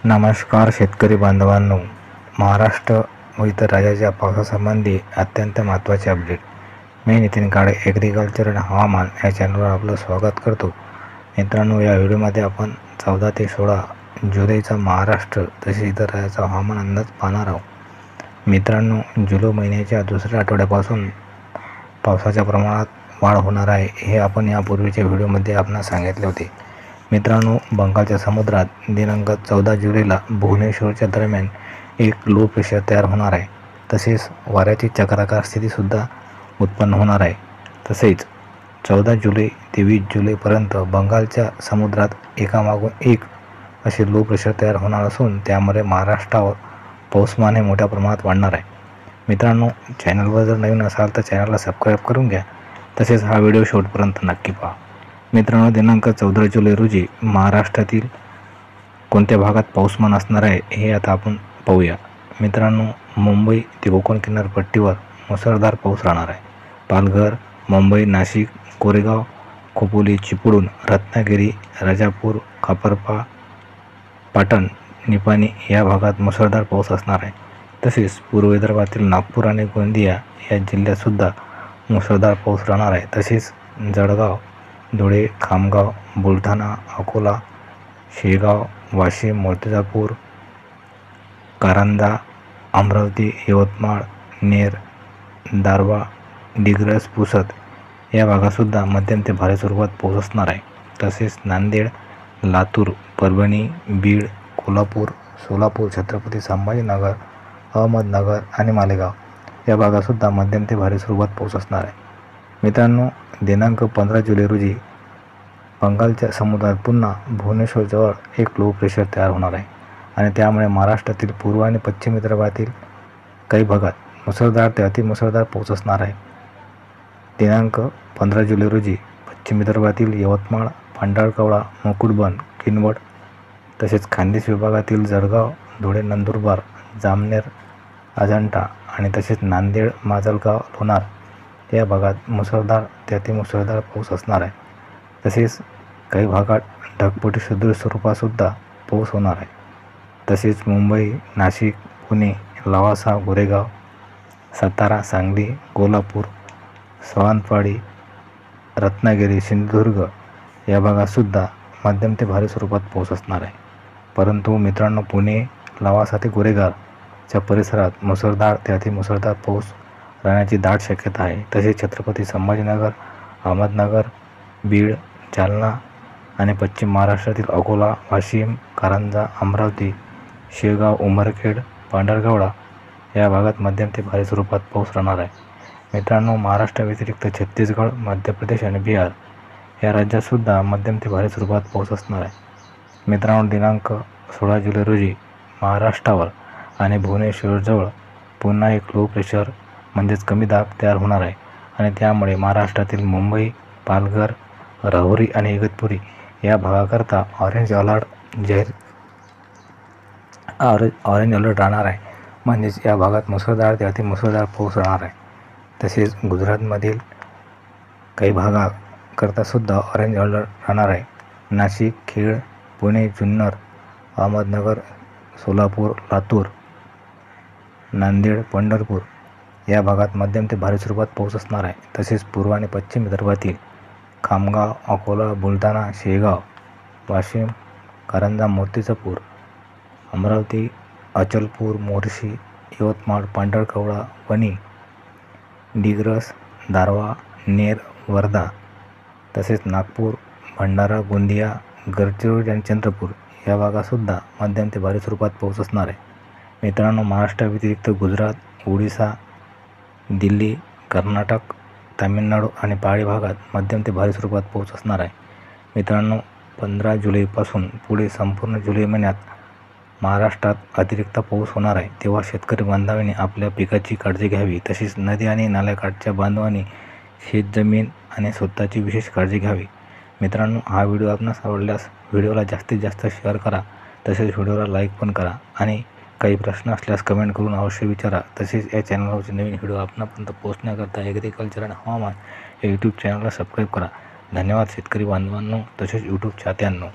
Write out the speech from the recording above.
नमस्कार शेतकरी बांधवांनो, महाराष्ट्र व इतर राज्याच्या पावसासंबंधी अत्यंत महत्त्वाचे अपडेट. मी नितीन काळे ॲग्रिकल्चर आणि हवामान या चॅनलवर आपलं स्वागत करतो. मित्रांनो, या व्हिडिओमध्ये आपण 14 ते 16 जुलैचा महाराष्ट्र तसेच इतर राज्याचा हवामान अंदाज पाहणार आहोत. मित्रांनो, जुलै महिन्याच्या दुसऱ्या आठवड्यापासून पावसाच्या प्रमाणात वाढ होणार आहे हे आपण यापूर्वीच्या व्हिडिओमध्ये आपणास सांगितले होते. मित्रांनो, बंगालच्या समुद्रात दिनांक 14 जुलैला भुवनेश्वरच्या दरम्यान एक लो प्रेशर तयार होणार आहे. तसेच वाऱ्याची चक्राकार स्थितीसुद्धा उत्पन्न होणार आहे. तसेच 14 जुलै ते 20 जुलैपर्यंत बंगालच्या समुद्रात एकामागून एक असे लो प्रेशर तयार होणार असून त्यामुळे महाराष्ट्रावर पाऊसमान हे मोठ्या प्रमाणात वाढणार आहे. मित्रांनो, चॅनलवर जर नवीन असाल तर चॅनलला सबस्क्राईब करून घ्या. तसेच हा व्हिडिओ शेवटपर्यंत नक्की पहा. मित्रांनो, दिनांक 14 जुलै रोजी महाराष्ट्रातील कोणत्या भागात पाऊसमान असणार आहे हे आता आपण पाहूया. मित्रांनो, मुंबई ते कोकण किनारपट्टीवर मुसळधार पाऊस राहणार आहे. पालघर, मुंबई, नाशिक, कोरेगाव, खोपोली, चिपळूण, रत्नागिरी, राजापूर, खापरपा, पाटण, निपाणी या भागात मुसळधार पाऊस असणार आहे. तसेच पूर्व विदर्भातील नागपूर आणि गोंदिया या जिल्ह्यातसुद्धा मुसळधार पाऊस राहणार आहे. तसेच जळगाव, धुळे, खामगाव, बुलढाणा, अकोला, शेगाव, वाशिम, मूर्तिजापूर, कारंजा, अमरावती, यवतमाळ, नेर, दारव्हा, डिग्रस, पुसद या भागातसुद्धा मध्यम ते भारी स्वरूपात पाऊस असणार आहे. तसेच नांदेड, लातूर, परभणी, बीड, कोल्हापूर, सोलापूर, छत्रपती संभाजीनगर, अहमदनगर आणि मालेगाव या भागातसुद्धा मध्यम ते भारी स्वरूपात पाऊस असणार आहे. मित्रांनो, दिनांक 15 जुलै रोजी बंगालच्या समुद्रात पुन्हा भुवनेश्वरजवळ एक लो प्रेशर तयार होणार आहे आणि त्यामुळे महाराष्ट्रातील पूर्व आणि पश्चिम विदर्भातील काही भागात मुसळधार ते अतिमुसळधार पाऊस असणार आहे. दिनांक 15 जुलै रोजी पश्चिम विदर्भातील यवतमाळ, पांढरकवडा, मुकुटबन, किनवट तसेच खान्देश विभागातील जळगाव, धुळे, नंदुरबार, जामनेर, अजंठा आणि तसेच नांदेड, माजलगाव, लोणार या भागात मुसळधार ते अतिमुसळधार पाऊस असणार आहे. तसेच काही भागात ढगफुटी सदृश स्वरूपातसुद्धा पाऊस होणार आहे. तसेच मुंबई, नाशिक, पुणे, लवासा, गोरेगाव, सातारा, सांगली, कोल्हापूर, सावंतवाडी, रत्नागिरी, सिंधुदुर्ग या भागातसुद्धा मध्यम ते भारी स्वरूपात पाऊस असणार आहे. परंतु मित्रांनो, पुणे, लवासा ते गोरेगावच्या परिसरात मुसळधार ते अतिमुसळधार पाऊस राहण्याची दाट शक्यता आहे. तसेच छत्रपती संभाजीनगर, अहमदनगर, बीड, जालना आणि पश्चिम महाराष्ट्रातील अकोला, वाशिम, कारंजा, अमरावती, शेगाव, उमरखेड, पांढरकवडा या भागात मध्यम ते भारी स्वरूपात पाऊस राहणार आहे. मित्रांनो, महाराष्ट्राव्यतिरिक्त छत्तीसगड, मध्य प्रदेश आणि बिहार या राज्यातसुद्धा मध्यम ते भारी स्वरूपात पाऊस असणार आहे. मित्रांनो, दिनांक 16 जुलै रोजी महाराष्ट्रावर आणि भुवनेश्वरजवळ पुन्हा एक लो प्रेशर म्हणजेच कमी दाब तयार होणार आहे आणि त्यामुळे महाराष्ट्रातील मुंबई, पालघर, राहुरी आणि इगतपुरी या भागाकरता ऑरेंज अलर्ट राहणार आहे. म्हणजेच या भागात मुसळधार ते अतिमुसळधार पाऊस राहणार आहे. तसेच गुजरातमधील काही भागाकरतासुद्धा ऑरेंज अलर्ट राहणार आहे. नाशिक, खेड, पुणे, जुन्नर, अहमदनगर, सोलापूर, लातूर, नांदेड, पंढरपूर या भागात मध्यम ते भारी स्वरूपात पाऊस असणार आहे. तसेच पूर्व आणि पश्चिम विदर्भातील खामगाव, अकोला, बुलढाणा, शेगाव, वाशिम, कारंजा, मूर्तिजापूर, अमरावती, अचलपूर, मोर्शी, यवतमाळ, पांढरकवडा, वणी, डिग्रस, दारव्हा, नेर, वर्धा तसेच नागपूर, भंडारा, गोंदिया, गडचिरोली आणि चंद्रपूर या भागातसुद्धा मध्यम ते भारी स्वरूपात पाऊस असणार आहे. मित्रांनो, महाराष्ट्राव्यतिरिक्त गुजरात, ओडिसा, दिल्ली, कर्नाटक, तामिळनाडू आणि पहाडी भागात मध्यम ते भारी स्वरूपात पाऊस असणार आहे. मित्रांनो, 15 जुलैपासून पुढे संपूर्ण जुलै महिन्यात महाराष्ट्रात अतिरिक्त पाऊस होणार आहे. तेव्हा शेतकरी बांधवांनी आपल्या पिकाची काळजी घ्यावी. तसेच नदी आणि नाल्याकाठच्या बांधवांनी शेतजमीन आणि स्वतःची विशेष काळजी घ्यावी. मित्रांनो, हा व्हिडिओ आपणास आवडल्यास व्हिडिओला जास्तीत जास्त शेअर करा. तसेच व्हिडिओला लाईक पण करा आणि काही प्रश्न असल्यास कमेंट करून अवश्य विचारा. तसेच या चॅनलवरचे नवीन व्हिडिओ आपणापर्यंत पोहोचण्याकरता ॲग्रिकल्चर आणि हवामान या यूट्यूब चॅनलला सबस्क्राईब करा. धन्यवाद शेतकरी बांधवांनो तसेच यूट्यूब चाहत्यांनो.